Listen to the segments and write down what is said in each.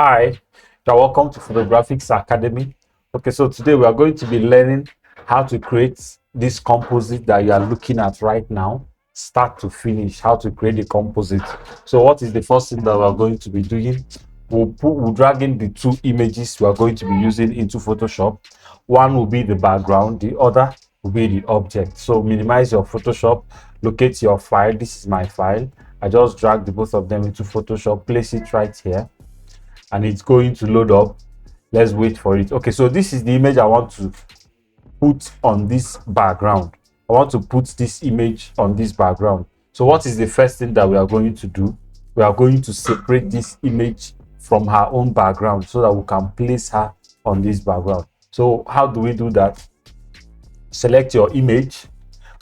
Hi, you're welcome to Photographics Academy. Okay, so today we are going to be learning how to create this composite that you are looking at right now, start to finish, how to create the composite. So what is the first thing that we are going to be doing? We'll drag in the two images we are going to be using into Photoshop. One will be the background, the other will be the object. So minimize your Photoshop, locate your file. This is my file. I just dragged the both of them into Photoshop, place it right here, and it's going to load up. Let's wait for it. Okay, so this is the image I want to put on this background. I want to put this image on this background. So what is the first thing that we are going to do? We are going to separate this image from her own background so that we can place her on this background. So how do we do that? Select your image.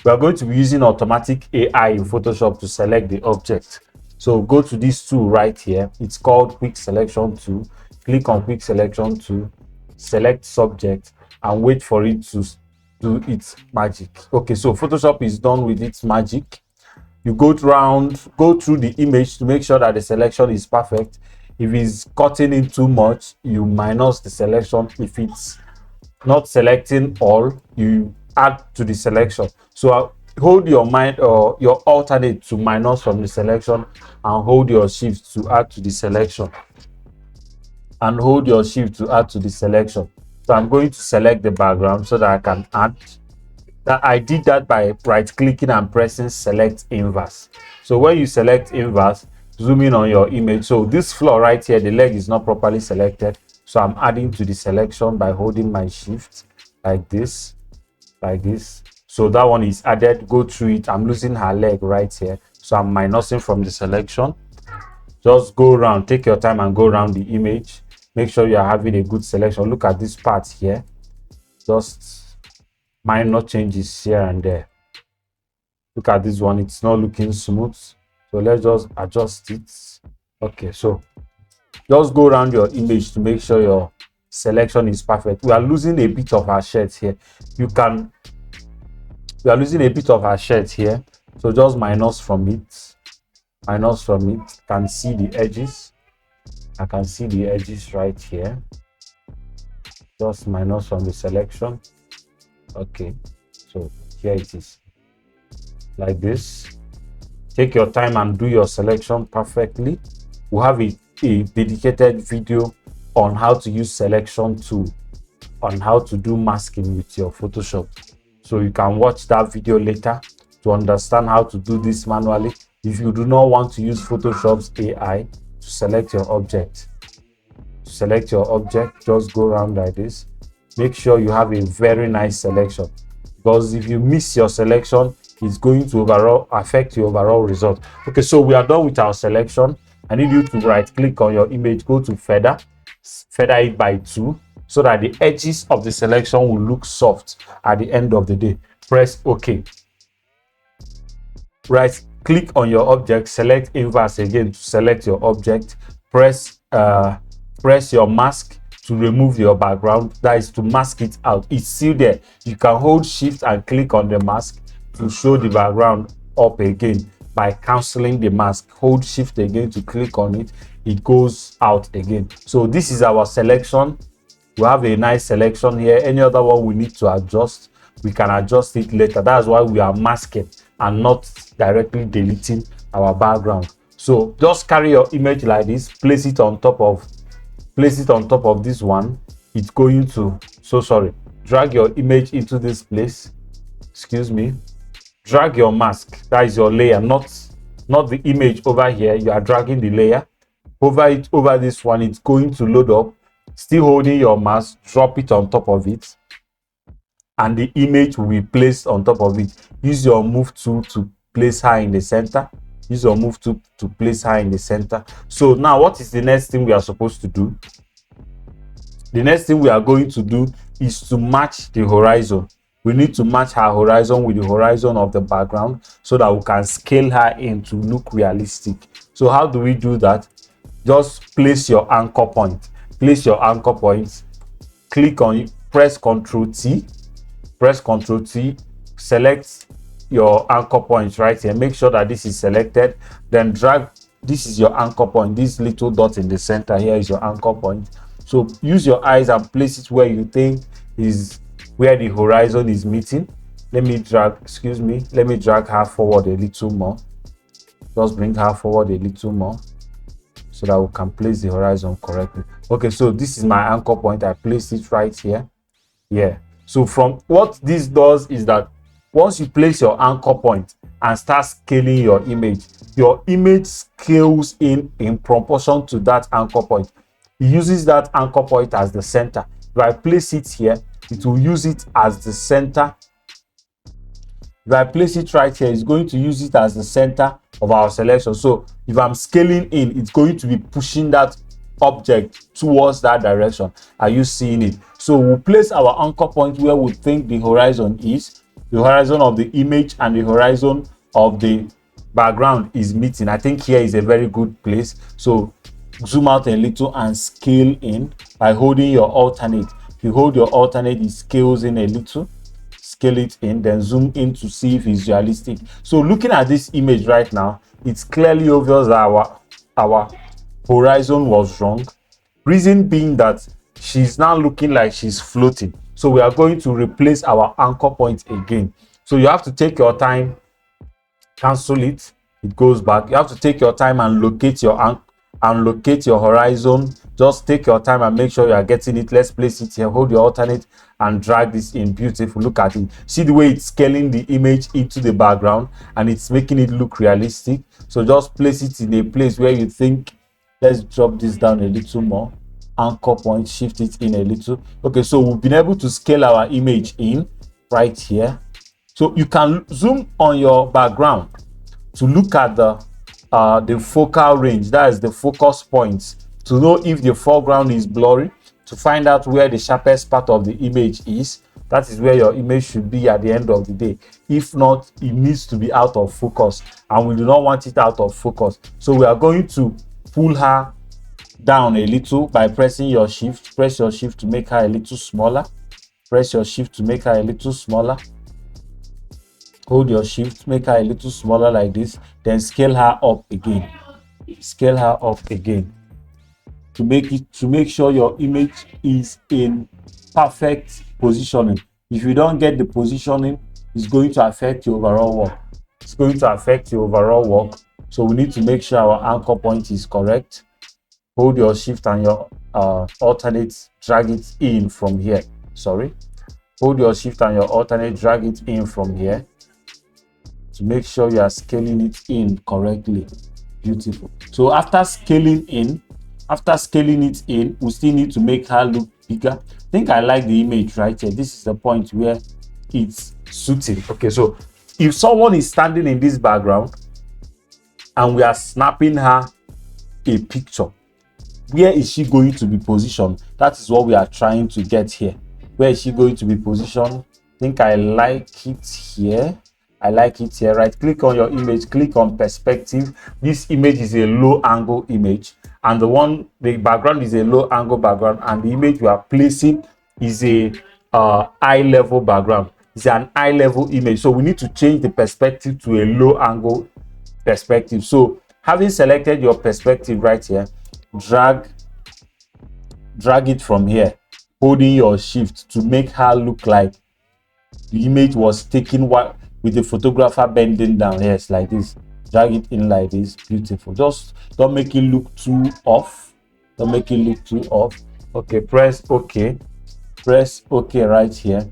We are going to be using automatic AI in Photoshop to select the object. So go to this tool right here. It's called Quick Selection Tool. Click on Quick Selection Tool, select subject, and wait for it to do its magic. Okay, so Photoshop is done with its magic. You go through the image to make sure that the selection is perfect. If it's cutting in too much, you minus the selection. If it's not selecting all, you add to the selection. So hold your mind or your alternate to minus from the selection, and hold your shift to add to the selection, and hold your shift to add to the selection. So I'm going to select the background so that I can add that. I did that by right clicking and pressing select inverse. So when you select inverse, zoom in on your image. So this floor right here, the leg is not properly selected, so I'm adding to the selection by holding my shift like this. So that one is added. Go through it. I'm losing her leg right here, so I'm minusing from the selection. Just go around, take your time and go around the image. Make sure you are having a good selection. Look at this part here, just minor changes here and there. Look at this one, it's not looking smooth, so let's just adjust it. Okay, so just go around your image to make sure your selection is perfect. We are losing a bit of our shirt here. We are losing a bit of our shirt here, so just minus from it. Can see the edges. I can see the edges right here. Just minus from the selection. Okay, so here it is, like this. Take your time and do your selection perfectly. We have a dedicated video on how to use selection tool, on how to do masking with your Photoshop, so you can watch that video later to understand how to do this manually. If you do not want to use Photoshop's AI to select your object, just go around like this. Make sure you have a very nice selection, because if you miss your selection, it's going to affect your overall result. Okay, so we are done with our selection. I need you to right click on your image, go to feather it by 2, so that the edges of the selection will look soft at the end of the day. Press OK. Right click on your object, select inverse again to select your object. Press your mask to remove your background, that is to mask it out. It's still there. You can hold shift and click on the mask to show the background up again. By canceling the mask, hold shift again to click on it, it goes out again. So this is our selection. We have a nice selection here. Any other one we need to adjust, we can adjust it later. That's why we are masking and not directly deleting our background. So just carry your image like this, place it on top of this one. It's going to drag your image into this place. Excuse me. Drag your mask, that is your layer, not the image over here. You are dragging the layer over this one. It's going to load up. Still holding your mask, drop it on top of it, and the image will be placed on top of it. Use your move tool to place her in the center. So now what is the next thing we are supposed to do? The next thing we are going to do is to match the horizon. We need to match her horizon with the horizon of the background so that we can scale her in to look realistic. So how do we do that? Just place your anchor point. Click on it, press Ctrl T, select your anchor point right here. Make sure that this is selected, then drag this is your anchor point. This little dot in the center here is your anchor point. So use your eyes and place it where you think is where the horizon is meeting. Let me drag her forward a little more. Just bring her forward a little more so that we can place the horizon correctly. Okay, so this is my anchor point. I placed it right here. Yeah. So from what this does is that once you place your anchor point and start scaling your image scales in proportion to that anchor point. It uses that anchor point as the center. If I place it here, it will use it as the center. If I place it right here, it's going to use it as the center of our selection. So if I'm scaling in, it's going to be pushing that object towards that direction. Are you seeing it? So we'll place our anchor point where we think the horizon is. The horizon of the image and the horizon of the background is meeting. I think here is a very good place. So zoom out a little and scale in by holding your alternate. If you hold your alternate, it scales in a little. Scale it in, then zoom in to see if it's realistic. So looking at this image right now, it's clearly obvious that our horizon was wrong. Reason being that she's now looking like she's floating. So we are going to replace our anchor point again. So you have to take your time, cancel it, it goes back. You have to take your time and locate your horizon. Just take your time and make sure you are getting it. Let's place it here. Hold your alternate and drag this in. Beautiful. Look at it. See the way it's scaling the image into the background and it's making it look realistic. So just place it in a place where you think. Let's drop this down a little more. Anchor point, shift it in a little. Okay, so we've been able to scale our image in right here. So you can zoom on your background to look at the focal range, that is the focus points, to know if the foreground is blurry, to find out where the sharpest part of the image is. That is where your image should be at the end of the day. If not, it needs to be out of focus, and we do not want it out of focus. So we are going to pull her down a little by pressing your shift. Press your shift to make her a little smaller. Press your shift to make her a little smaller. Hold your shift, make her a little smaller like this, then scale her up again. Scale her up again to make sure your image is in perfect positioning. If you don't get the positioning, it's going to affect your overall work. It's going to affect your overall work. So we need to make sure our anchor point is correct. Hold your shift and your alternate, drag it in from here. Hold your shift and your alternate, drag it in from here to make sure you are scaling it in correctly. Beautiful. So after scaling it in, we still need to make her look bigger. I think I like the image right here. This is the point where it's suiting. Okay, so if someone is standing in this background and we are snapping her a picture, where is she going to be positioned? That is what we are trying to get here. Where is she going to be positioned? I think I like it here. I like it here. Right click on your image, click on perspective. This image is a low angle image, and the background is a low angle background, and the image we are placing is a eye level background. It's an eye level image, so we need to change the perspective to a low angle perspective. So having selected your perspective right here, drag it from here, holding your shift to make her look like the image was taken with the photographer bending down. Yes, like this. Drag it in like this. Beautiful. Just don't make it look too off. Don't make it look too off. Okay, press OK. Press OK right here.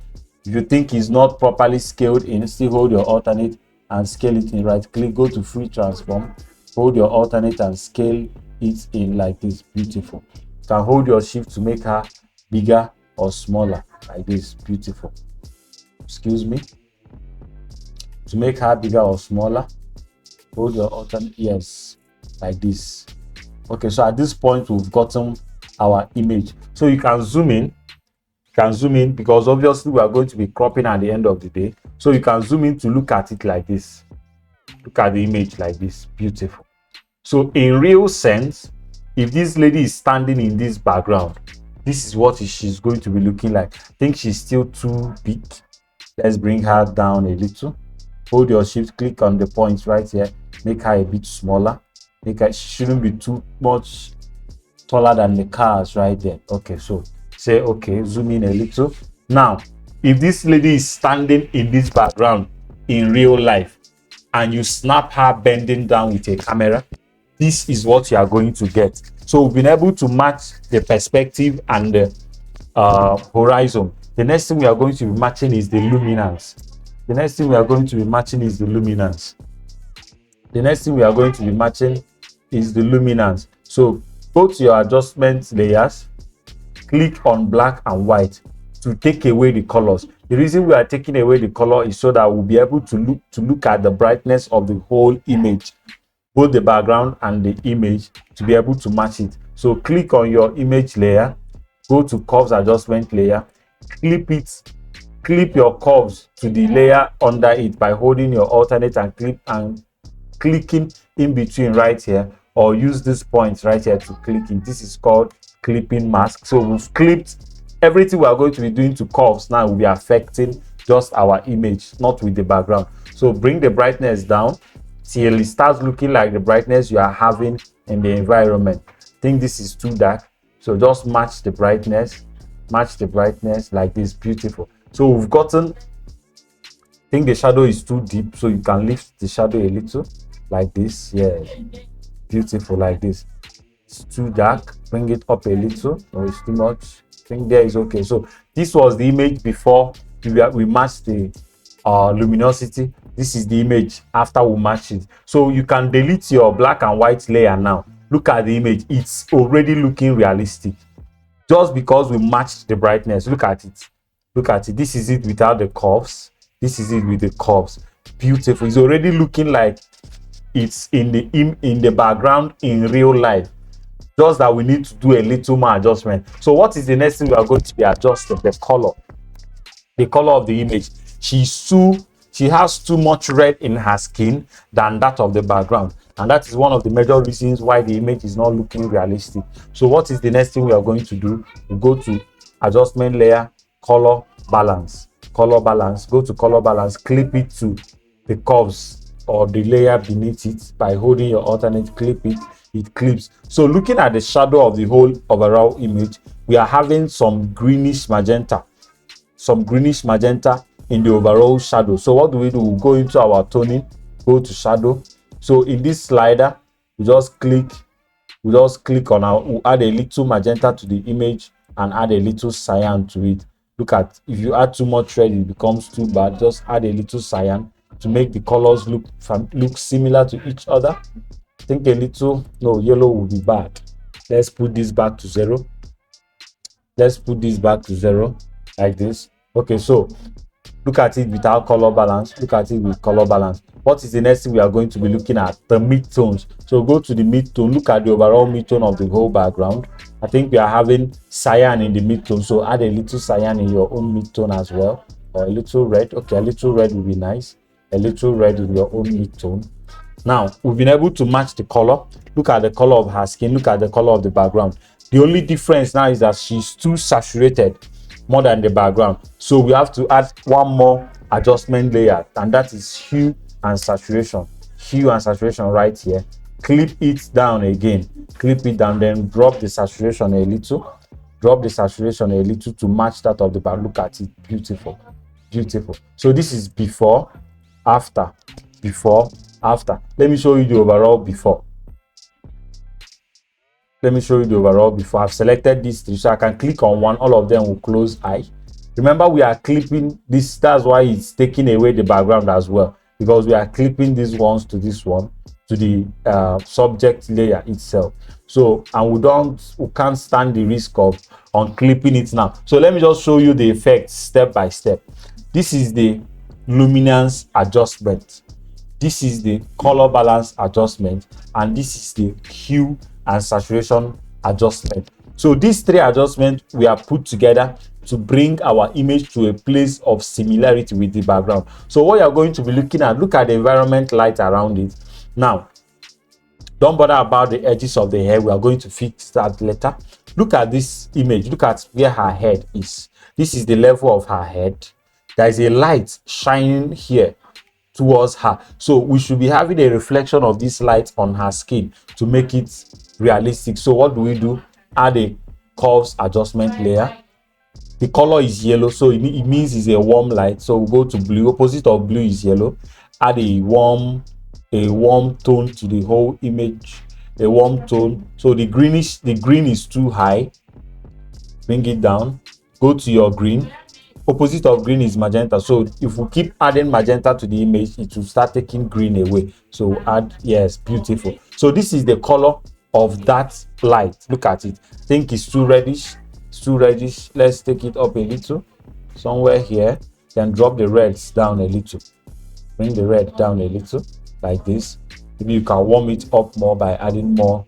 If you think it's not properly scaled in, still hold your alternate and scale it in. Right click, go to free transform, hold your alternate and scale it in like this. Beautiful. You can hold your shift to make her bigger or smaller like this. Beautiful. Excuse me. To make her bigger or smaller, hold your alternate, yes, like this. Okay, so at this point we've gotten our image. So you can zoom in. Because obviously we are going to be cropping at the end of the day. So you can zoom in to look at it like this. Look at the image like this. Beautiful. So in real sense, if this lady is standing in this background, this is what she's going to be looking like. I think she's still too big. Let's bring her down a little. Hold your shift, click on the points right here, make her a bit smaller. She shouldn't be too much taller than the cars right there. Okay, so say okay, zoom in a little. Now, if this lady is standing in this background in real life and you snap her bending down with a camera, this is what you are going to get. So we've been able to match the perspective and the horizon. The next thing we are going to be matching is the luminance. The next thing we are going to be matching is the luminance. The next thing we are going to be matching is the luminance. So go to your adjustment layers, click on black and white to take away the colors. The reason we are taking away the color is so that we'll be able to look at the brightness of the whole image, both the background and the image, to be able to match it. So click on your image layer, go to curves adjustment layer, clip your curves to the layer under it by holding your alternate and clicking in between right here, or use this point right here to click it. This is called clipping mask. So we've clipped everything we are going to be doing to curves. Now will be affecting just our image, not with the background. So bring the brightness down till it starts looking like the brightness you are having in the environment. I think this is too dark, so just match the brightness like this. Beautiful. So we've gotten, I think the shadow is too deep, so you can lift the shadow a little like this. Yeah, beautiful, like this. It's too dark, bring it up a little, or it's too much. I think there is okay. So this was the image before we matched the luminosity. This is the image after we match it. So you can delete your black and white layer now. Look at the image, it's already looking realistic just because we matched the brightness. Look at it, this is it without the curves, this is it with the curves. Beautiful. It's already looking like it's in the background in real life, just that we need to do a little more adjustment. So what is the next thing we are going to be adjusting? The color of the image. She has too much red in her skin than that of the background, and that is one of the major reasons why the image is not looking realistic. So what is the next thing we are going to do? We go to adjustment layer, color balance, go to color balance, clip it to the curves or the layer beneath it by holding your alternate, clip it, it clips. So looking at the shadow of the whole overall image, we are having some greenish magenta in the overall shadow. So what do? We go into our toning, go to shadow. So in this slider, we just click on we'll add a little magenta to the image and add a little cyan to it. Look at, if you add too much red, it becomes too bad. Just add a little cyan to make the colors look similar to each other. I think a little, no, yellow will be bad. Let's put this back to 0. Like this. Okay, so look at it without color balance, look at it with color balance. What is the next thing we are going to be looking at? The midtones. So go to the midtone, look at the overall midtone of the whole background. I think we are having cyan in the midtone, so add a little cyan in your own midtone as well, or a little red. Okay, a little red will be nice, a little red in your own midtone. Now we've been able to match the color. Look at the color of her skin, look at the color of the background. The only difference now is that she's too saturated more than the background, so we have to add one more adjustment layer, and that is hue and saturation right here. Clip it down again, then drop the saturation a little, to match that of the back. Look at it, beautiful. So this is before, after. Let me show you the overall before. I've selected these three, so I can click on one, all of them will close eye. Remember, we are clipping this, that's why it's taking away the background as well, because we are clipping these ones to this one, to the subject layer itself. So, and we can't stand the risk of unclipping it now. So let me just show you the effects step by step. This is the luminance adjustment, this is the color balance adjustment, and this is the hue and saturation adjustment. So these three adjustments we are put together to bring our image to a place of similarity with the background. So what you're going to be looking at, look at the environment light around it. Now, don't bother about the edges of the hair, we are going to fix that later. Look at this image, look at where her head is. This is the level of her head. There is a light shining here towards her. So we should be having a reflection of this light on her skin to make it realistic. So what do? Add a curves adjustment layer. The color is yellow, so it means it's a warm light. So we'll go to blue. Opposite of blue is yellow. Add a warm tone to the whole image, a warm tone. So the green is too high. Bring it down. Go to your green. Opposite of green is magenta. So if we keep adding magenta to the image, it will start taking green away. So add, yes, beautiful. So this is the color of that light. Look at it. I think it's too reddish. It's too reddish. Let's take it up a little. Somewhere here. Then drop the reds down a little. Bring the red down a little, like this. Maybe you can warm it up more by adding more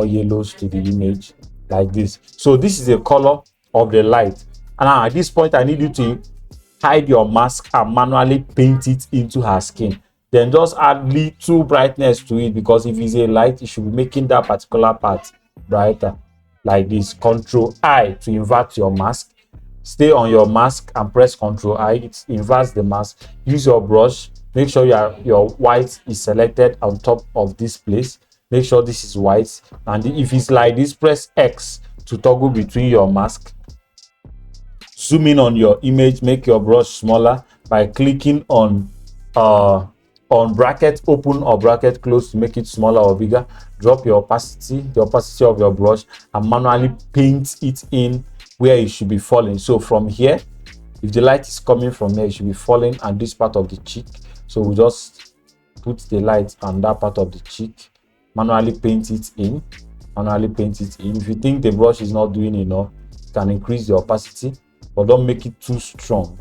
yellows to the image, like this. So this is the color of the light. And now at this point, I need you to hide your mask and manually paint it into her skin. Then just add little brightness to it, because if it's a light, it should be making that particular part brighter, like this. Control I to invert your mask. Stay on your mask and press Control I. It inverts the mask. Use your brush. Make sure your white is selected on top of this place. Make sure this is white. And if it's like this, press X to toggle between your mask. Zoom in on your image. Make your brush smaller by clicking on bracket open or bracket close to make it smaller or bigger. Drop the opacity of your brush, and manually paint it in where it should be falling. So from here, if the light is coming from here, it should be falling on this part of the cheek. So we just put the light on that part of the cheek, manually paint it in. If you think the brush is not doing enough, you can increase the opacity, but don't make it too strong.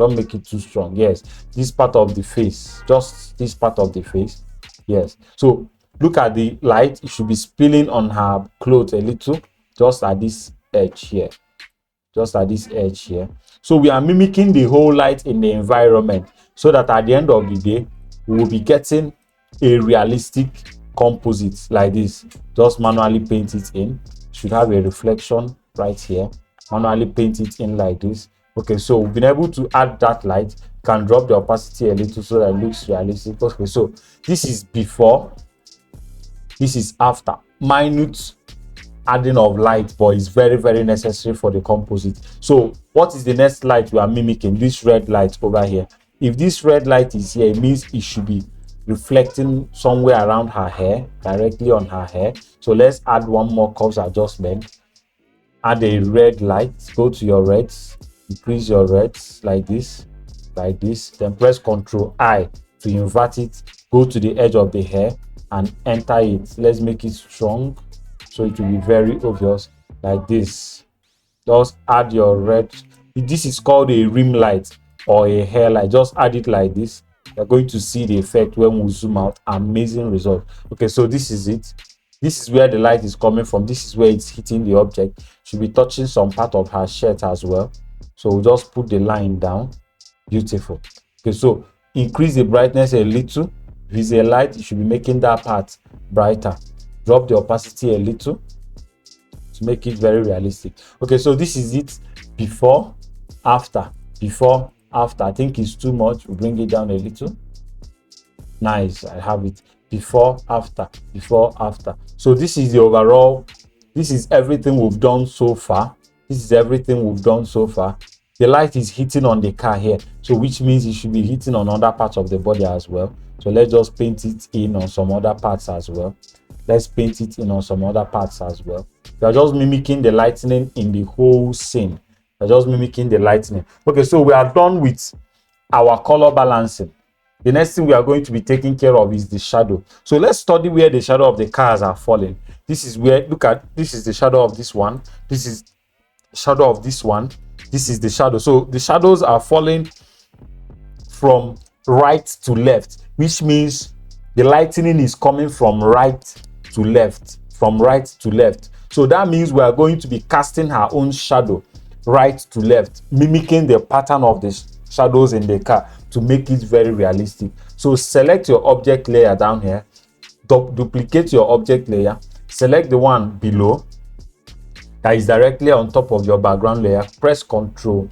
Yes, this part of the face, just this part of the face. Yes. So look at the light. It should be spilling on her clothes a little, just at this edge here. So we are mimicking the whole light in the environment, so that at the end of the day, we will be getting a realistic composite like this. Just manually paint it in. Should have a reflection right here. Manually paint it in like this. Okay, so we've been able to add that light. Can drop the opacity a little so that it looks realistic. Okay, so this is before, this is after. Minute adding of light, but it's very, very necessary for the composite. So what is the next light we are mimicking? This red light over here. If this red light is here, it means it should be reflecting somewhere around her hair, directly on her hair. So let's add one more curves adjustment. Add a red light. Go to your reds, increase your reds like this, then press Ctrl I to invert it. Go to the edge of the hair and enter it. Let's make it strong, so it will be very obvious, like this. Just add your red. This is called a rim light or a hair light. Just add it like this. You're going to see the effect when we zoom out. Amazing result. Okay, so this is it. This is where the light is coming from. This is where it's hitting the object. Should be touching some part of her shirt as well. So we'll just put the line down. Beautiful. Okay, so increase the brightness a little. If it's a light, it should be making that part brighter. Drop the opacity a little to make it very realistic. Okay, so this is it. Before, after. I think it's too much. We'll bring it down a little. Nice, I have it. Before, after. So this is the overall. This is everything we've done so far. The light is hitting on the car here, so which means it should be hitting on other parts of the body as well. So let's just paint it in on some other parts as well. We are just mimicking the lightning in the whole scene. Okay, so we are done with our color balancing. The next thing we are going to be taking care of is the shadow. So let's study where the shadow of the cars are falling. This is where, look at, this is the shadow of this one. This is shadow of this one. This is the shadow. So the shadows are falling from right to left, which means the lightning is coming from right to left. So that means we are going to be casting our own shadow right to left, mimicking the pattern of the shadows in the car to make it very realistic. So select your object layer down here, duplicate your object layer, select the one below that is directly on top of your background layer, press Ctrl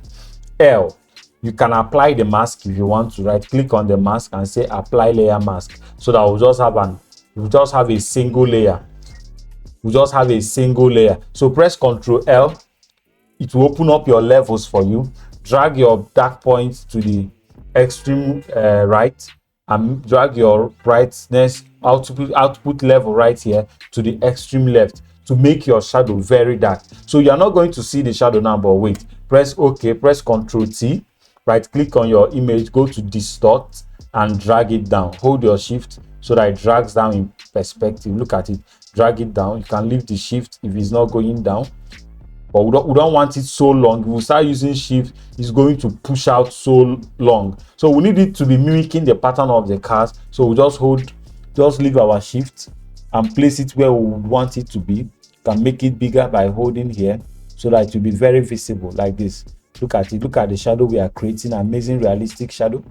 L you can apply the mask if you want to. Right click on the mask and say apply layer mask, so that we'll just have a single layer. So press Ctrl L. It will open up your levels for you. Drag your dark point to the extreme right, and drag your brightness output level right here to the extreme left to make your shadow very dark. So you're not going to see the shadow now, but wait, press OK, press Ctrl T, right click on your image, go to distort and drag it down. Hold your shift so that it drags down in perspective. Look at it, drag it down. You can leave the shift if it's not going down, but we don't want it so long. If we start using shift, it's going to push out so long. So we need it to be mimicking the pattern of the cars. So we just leave our shift and place it where we want it to be. You can make it bigger by holding here so that it will be very visible like this. Look at it, look at the shadow we are creating. Amazing realistic shadow.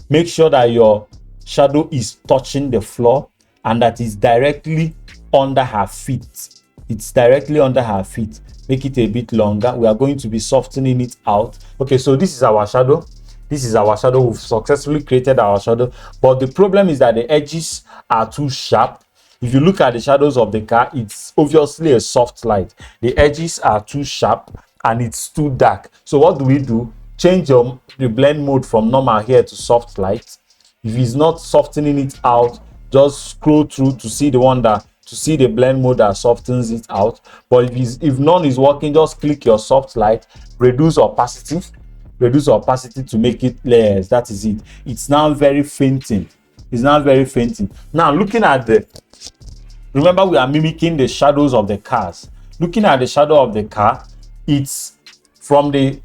Make sure that your shadow is touching the floor and that is directly under her feet. It's directly under her feet. Make it a bit longer. We are going to be softening it out. Okay, so this is our shadow. We've successfully created our shadow, but the problem is that the edges are too sharp. If you look at the shadows of the car, it's obviously a soft light. The edges are too sharp and it's too dark. So what do? Change the blend mode from normal here to soft light. If it's not softening it out, just scroll through to see the blend mode that softens it out. But if none is working, just click your soft light, reduce opacity to make it layers. That is it. It's now very fainting. Now looking at remember we are mimicking the shadows of the cars. Looking at the shadow of the car, it's from the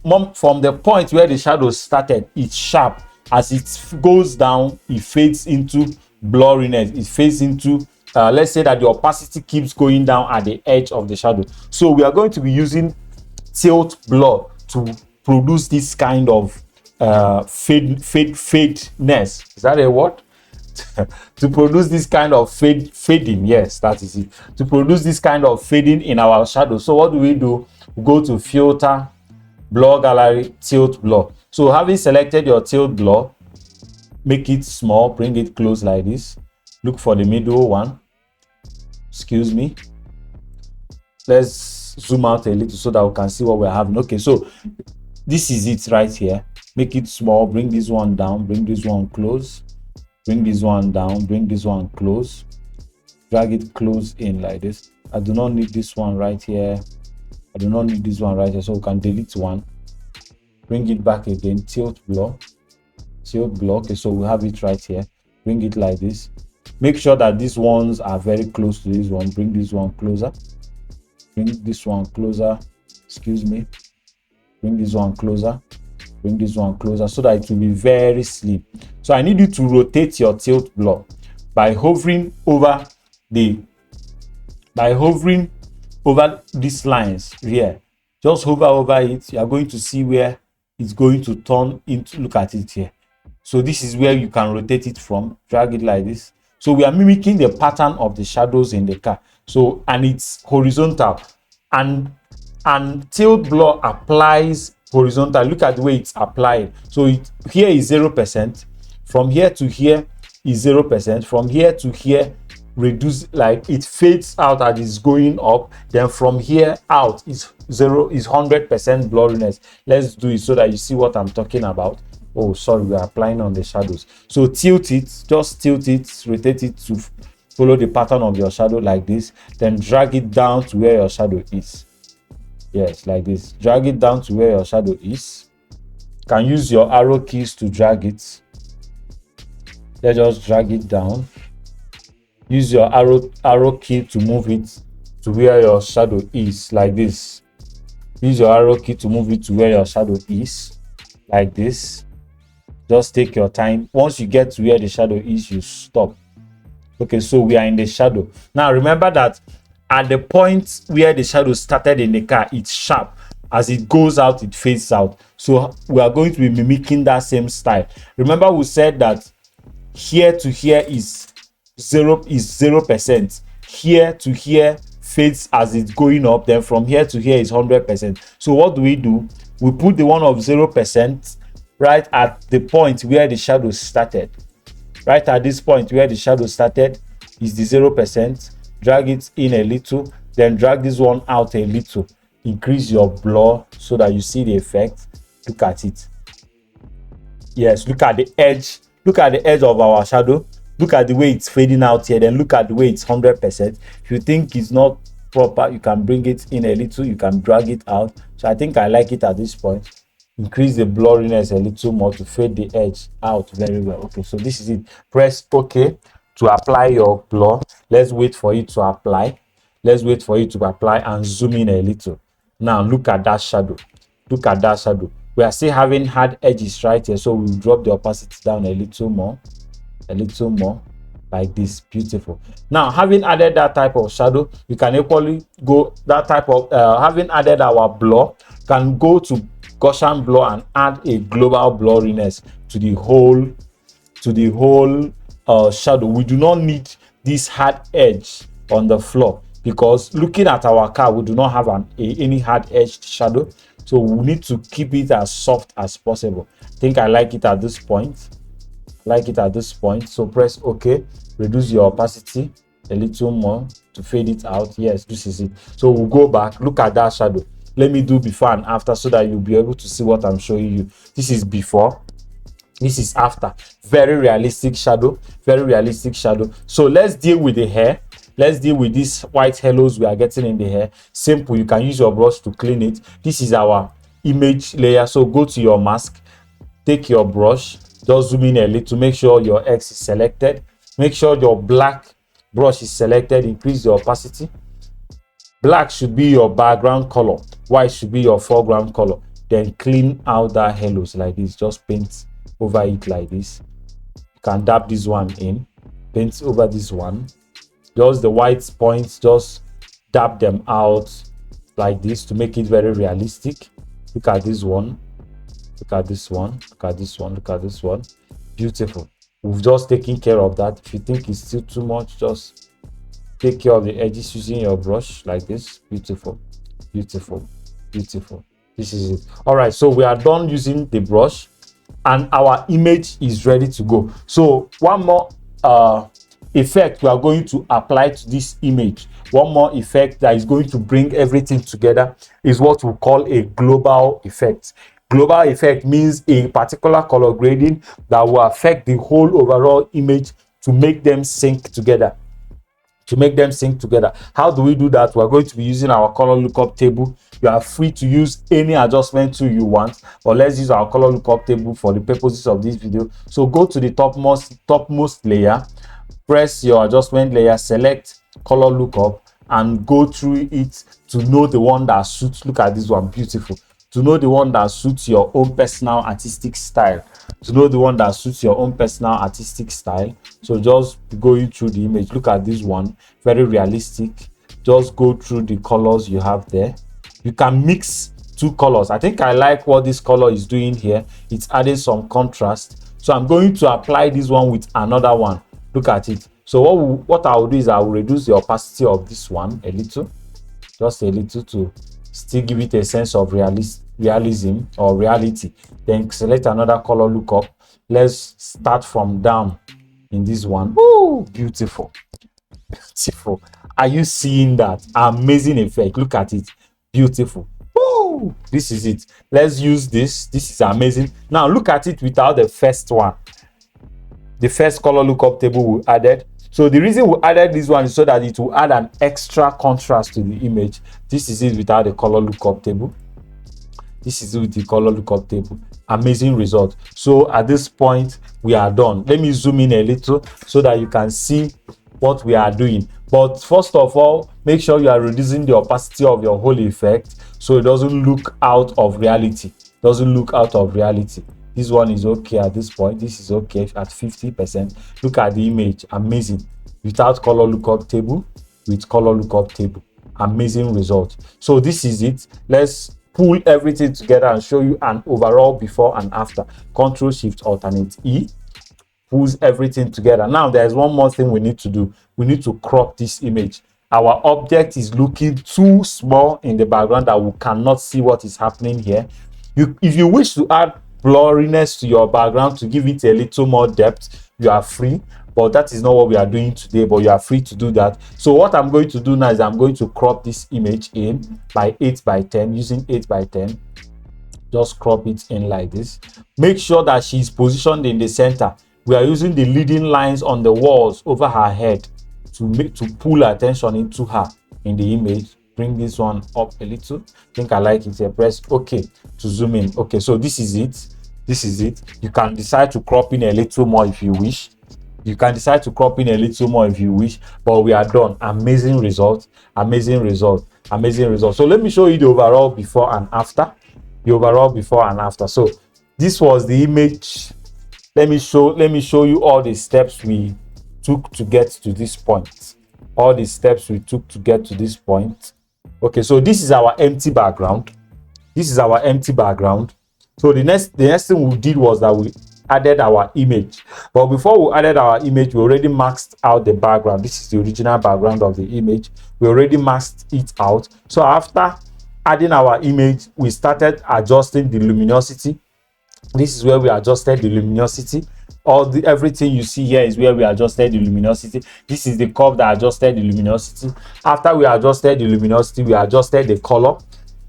point where the shadow started, it's sharp. As it goes down, it fades into blurriness. It fades into let's say that the opacity keeps going down at the edge of the shadow. So we are going to be using tilt blur to produce this kind of fadeness. Is that a word? To produce this kind of fading. Yes, that is it. To produce this kind of fading in our shadow. So what do? We go to filter, blur gallery, tilt blur. So having selected your tilt blur, make it small, bring it close like this. Look for the middle one. Excuse me. Let's zoom out a little so that we can see what we're having. Okay, so this is it right here. Make it small, bring this one down, bring this one close, bring this one down, bring this one close, drag it close in like this. I do not need this one right here. So we can delete one, bring it back again, tilt blur. Okay, so we have it right here. Bring it like this. Make sure that these ones are very close to this one. Bring this one closer. Bring this one closer. Excuse me. Bring this one closer. Bring this one closer so that it will be very slim. So I need you to rotate your tilt blur by hovering over these lines here. Just hover over it. You are going to see where it's going to turn into. Look at it here. So this is where you can rotate it from. Drag it like this. So we are mimicking the pattern of the shadows in the car. So, and it's horizontal, and tilt blur applies horizontal. Look at the way it's applied. So here is 0%. From here to here is 0%. From here to here, reduce, like it fades out as it's going up. Then from here out is 100% blurriness. Let's do it so that you see what I'm talking about. Oh, sorry, we are applying on the shadows. So tilt it, just tilt it, rotate it to follow the pattern of your shadow like this. Then drag it down to where your shadow is. Yes, like this. Drag it down to where your shadow is. You can use your arrow keys to drag it. Let's just drag it down. Use your arrow key to move it to where your shadow is, like this. Use your arrow key to move it to where your shadow is, like this. Just take your time. Once you get to where the shadow is, you stop. Okay, so we are in the shadow. Now remember that at the point where the shadow started in the car, it's sharp. As it goes out, it fades out. So we are going to be mimicking that same style. Remember we said that here to here is 0%. Here to here fades as it's going up. Then from here to here is 100%. So what do? We put the one of 0% right at the point where the shadow started. Right at this point where the shadow started is the 0%. Drag it in a little, then drag this one out a little. Increase your blur so that you see the effect. Look at it. Yes, look at the edge. Look at the edge of our shadow. Look at the way it's fading out here. Then look at the way it's 100%. If you think it's not proper, you can bring it in a little. You can drag it out. So I think I like it at this point. Increase the blurriness a little more to fade the edge out very well. Okay, so this is it. Press OK to apply your blur. Let's wait for it to apply. Let's wait for it to apply and zoom in a little. Now look at that shadow. Look at that shadow. We are still having hard edges right here, so we'll drop the opacity down a little more, like this. Beautiful. Now, having added that type of shadow, you can equally go that type of having added our blur, can go to Gaussian blur and add a global blurriness to the whole shadow. We do not need this hard edge on the floor, because looking at our car, we do not have any hard edged shadow. So we need to keep it as soft as possible. I think I like it at this point. So press OK. Reduce your opacity a little more to fade it out. Yes, this is it. So we'll go back. Look at that shadow. Let me do before and after so that you'll be able to see what I'm showing you. This is before. This is after. Very realistic shadow. Very realistic shadow. So let's deal with the hair. Let's deal with these white halos we are getting in the hair. Simple. You can use your brush to clean it. This is our image layer. So go to your mask. Take your brush. Just zoom in a little. Make sure your X is selected. Make sure your black brush is selected. Increase the opacity. Black should be your background color. White should be your foreground color. Then clean out that halos like this. Just paint over it like this. You can dab this one in. Paint over this one. Just the white points, just dab them out like this to make it very realistic. Look at this one. Look at this one. Look at this one. Look at this one. Beautiful. We've just taken care of that. If you think it's still too much, just take care of the edges using your brush like this. Beautiful. Beautiful. Beautiful. This is it. All right. So we are done using the brush and our image is ready to go. So one more effect we are going to apply to this image. One more effect that is going to bring everything together is what we call a global effect. Global effect means a particular color grading that will affect the whole overall image to make them sync together. How do we do that? We're going to be using our color lookup table. You are free to use any adjustment tool you want, but let's use our color lookup table for the purposes of this video. So go to the topmost layer, press your adjustment layer, select color lookup, and go through it to know the one that suits. Look at this one. Beautiful. To know the one that suits your own personal artistic style. So just going through the image. Look at this one. Very realistic. Just go through the colors you have there. You can mix two colors. I think I like what this color is doing here. It's adding some contrast. So I'm going to apply this one with another one. Look at it. So what I will do is I will reduce the opacity of this one a little. Just a little to still give it a sense of realism or reality. Then select another color lookup. Let's start from down in this one. Ooh, beautiful. Beautiful. Are you seeing that? Amazing effect. Look at it. Beautiful. Ooh, this is it. Let's use this. This is amazing. Now look at it without the first one. The first color lookup table we added. So the reason we added this one is so that it will add an extra contrast to the image. This is it without the color lookup table. This is it with the color lookup table. Amazing result. So at this point, we are done. Let me zoom in a little so that you can see what we are doing. But first of all, make sure you are reducing the opacity of your whole effect so it doesn't look out of reality. This one is okay at this point. This is okay at 50%. Look at the image. Amazing. Without color lookup table, with color lookup table. Amazing result. So this is it. Let's pull everything together and show you an overall before and after. Control Shift Alternate E pulls everything together. Now there's one more thing we need to do. We need to crop this image. Our object is looking too small in the background that we cannot see what is happening here. If you wish to add blurriness to your background to give it a little more depth, you are free, but that is not what we are doing today, but you are free to do that. So what I'm going to do now is I'm going to crop this image in by 8 by 10 using 8 by 10. Just crop it in like this. Make sure that she's positioned in the center. We are using the leading lines on the walls over her head to pull attention into her in the image. Bring this one up a little. I think I like it here. Press OK to zoom in. Okay, so this is it. This is it. You can decide to crop in a little more if you wish. You can decide to crop in a little more if you wish, but we are done. Amazing result. Amazing result. Amazing result. So let me show you the overall before and after. The overall before and after. So this was the image. Let me show you all the steps we took to get to this point. All the steps we took to get to this point. Okay, so this is our empty background. This is our empty background. So the next thing we did was that we added our image. But before we added our image, we already maxed out the background. This is the original background of the image. We already maxed it out. So after adding our image, we started adjusting the luminosity. This is where we adjusted the luminosity. Everything you see here is where we adjusted the luminosity. This is the curve that adjusted the luminosity. After we adjusted the luminosity, we adjusted the color.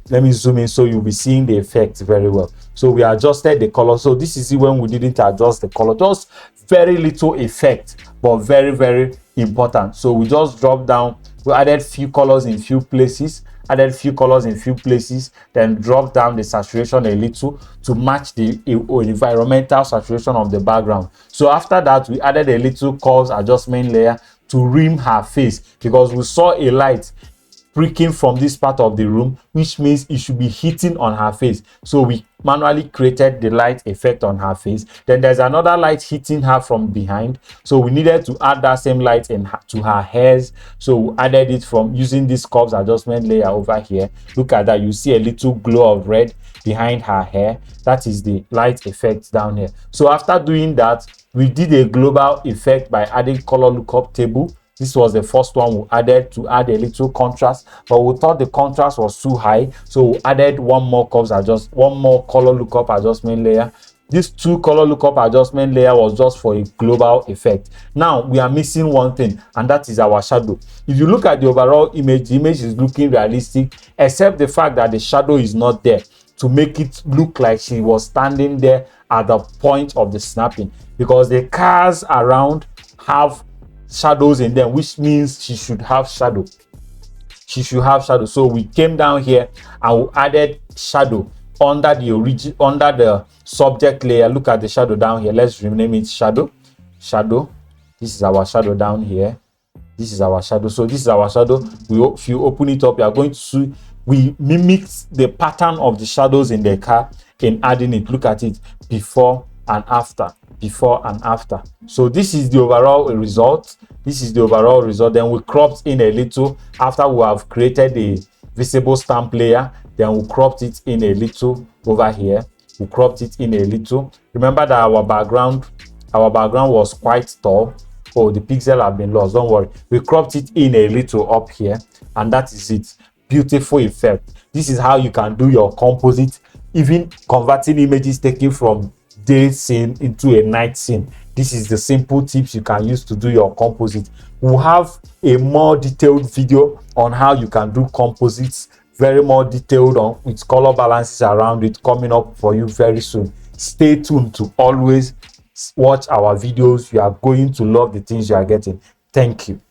Let me zoom in so you'll be seeing the effect very well. So we adjusted the color. So this is when we didn't adjust the color. Just very little effect, but very, very important. So we just dropped down. We added few colors in few places. Then drop down the saturation a little to match the environmental saturation of the background. So after that, we added a little curves adjustment layer to rim her face, because we saw a light pricking from this part of the room, which means it should be hitting on her face. So we manually created the light effect on her face. Then there's another light hitting her from behind, so we needed to add that same light to her hairs. So we added it from using this curves adjustment layer over here. Look at that, you see a little glow of red behind her hair. That is the light effect down here. So after doing that, we did a global effect by adding color lookup table. This was the first one we added to add a little contrast, but we thought the contrast was too high, so we added one more color lookup adjustment layer. This two color lookup adjustment layer was just for a global effect. Now we are missing one thing, and that is our shadow. If you look at the overall image, the image is looking realistic, except the fact that the shadow is not there to make it look like she was standing there at the point of the snapping, because the cars around have shadows in them, which means she should have shadow. So we came down here and we added shadow under the subject layer. Look at the shadow down here. Let's rename it shadow. This is our shadow down here. This is our shadow. So this is our shadow. If you open it up, you are going to see we mimicked the pattern of the shadows in the car in adding it. Look at it before and after. So this is the overall result. Then we cropped in a little after we have created the visible stamp layer. Then we cropped it in a little over here. Remember that our background was quite tall. Oh, the pixel have been lost. Don't worry. We cropped it in a little up here, and that is it. Beautiful effect. This is how you can do your composite, even converting images taken from day scene into a night scene. This is the simple tips you can use to do your composite. We'll have a more detailed video on how you can do composites, very more detailed on with color balances around it, coming up for you very soon. Stay tuned to always watch our videos. You are going to love the things you are getting. Thank you.